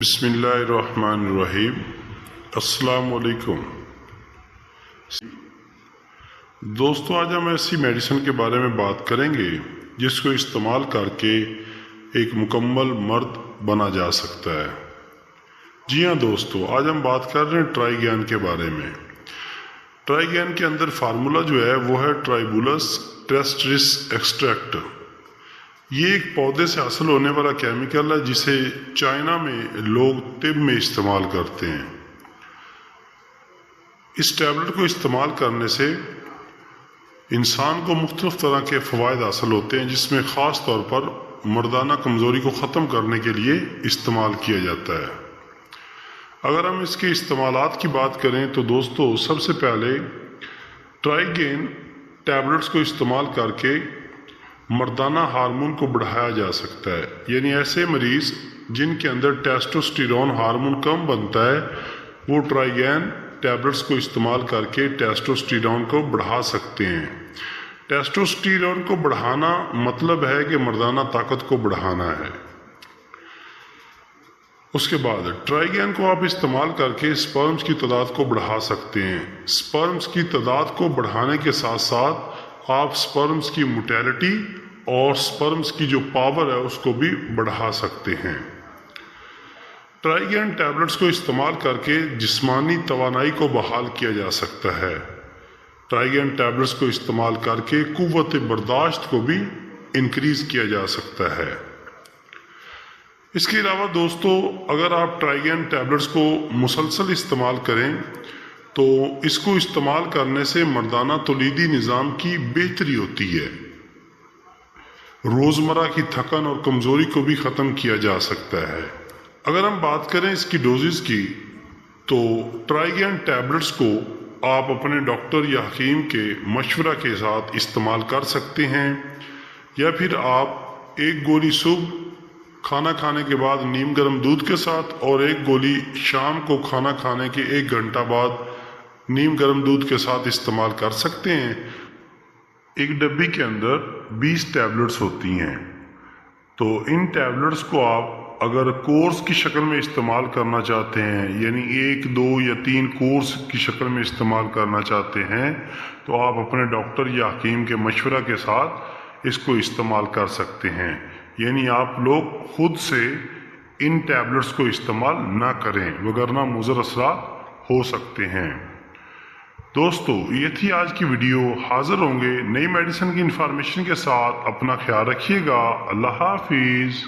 بسم اللہ الرحمن الرحیم۔ السلام علیکم دوستو، آج ہم ایسی میڈیسن کے بارے میں بات کریں گے جس کو استعمال کر کے ایک مکمل مرد بنا جا سکتا ہے۔ جی ہاں دوستو، آج ہم بات کر رہے ہیں ٹرائیگین کے بارے میں۔ ٹرائیگین کے اندر فارمولا جو ہے وہ ہے ٹرائیبولس ٹریسٹرس ایکسٹریکٹ۔ یہ ایک پودے سے حاصل ہونے والا کیمیکل ہے جسے چائنا میں لوگ طب میں استعمال کرتے ہیں۔ اس ٹیبلٹ کو استعمال کرنے سے انسان کو مختلف طرح کے فوائد حاصل ہوتے ہیں، جس میں خاص طور پر مردانہ کمزوری کو ختم کرنے کے لیے استعمال کیا جاتا ہے۔ اگر ہم اس کے استعمالات کی بات کریں تو دوستو، سب سے پہلے ٹرائیگین ٹیبلٹس کو استعمال کر کے مردانہ ہارمون کو بڑھایا جا سکتا ہے، یعنی ایسے مریض جن کے اندر ٹیسٹوسٹیرون ہارمون کم بنتا ہے وہ ٹرائیگین ٹیبلٹس کو استعمال کر کے ٹیسٹوسٹیرون کو بڑھا سکتے ہیں۔ ٹیسٹوسٹیرون کو بڑھانا مطلب ہے کہ مردانہ طاقت کو بڑھانا ہے۔ اس کے بعد ٹرائیگین کو آپ استعمال کر کے سپرمز کی تعداد کو بڑھا سکتے ہیں۔ سپرمز کی تعداد کو بڑھانے کے ساتھ ساتھ آپ سپرمز کی موٹیلٹی اور سپرمز کی جو پاور ہے اس کو بھی بڑھا سکتے ہیں۔ ٹرائیگین ٹیبلٹس کو استعمال کر کے جسمانی توانائی کو بحال کیا جا سکتا ہے۔ ٹرائیگین ٹیبلٹس کو استعمال کر کے قوت برداشت کو بھی انکریز کیا جا سکتا ہے۔ اس کے علاوہ دوستو، اگر آپ ٹرائیگین ٹیبلٹس کو مسلسل استعمال کریں تو اس کو استعمال کرنے سے مردانہ تولیدی نظام کی بہتری ہوتی ہے۔ روزمرہ کی تھکن اور کمزوری کو بھی ختم کیا جا سکتا ہے۔ اگر ہم بات کریں اس کی ڈوزز کی تو ٹرائیگین ٹیبلٹس کو آپ اپنے ڈاکٹر یا حکیم کے مشورہ کے ساتھ استعمال کر سکتے ہیں، یا پھر آپ ایک گولی صبح کھانا کھانے کے بعد نیم گرم دودھ کے ساتھ اور ایک گولی شام کو کھانا کھانے کے 1 گھنٹہ بعد نیم گرم دودھ کے ساتھ استعمال کر سکتے ہیں۔ ایک ڈبی کے اندر 20 ٹیبلٹس ہوتی ہیں، تو ان ٹیبلٹس کو آپ اگر کورس کی شکل میں استعمال کرنا چاہتے ہیں، یعنی 1، 2 یا 3 کورس کی شکل میں استعمال کرنا چاہتے ہیں، تو آپ اپنے ڈاکٹر یا حکیم کے مشورہ کے ساتھ اس کو استعمال کر سکتے ہیں، یعنی آپ لوگ خود سے ان ٹیبلٹس کو استعمال نہ کریں وگرنہ مضر اثرات ہو سکتے ہیں۔ دوستو، یہ تھی آج کی ویڈیو۔ حاضر ہوں گے نئی میڈیسن کی انفارمیشن کے ساتھ۔ اپنا خیال رکھیے گا۔ اللہ حافظ۔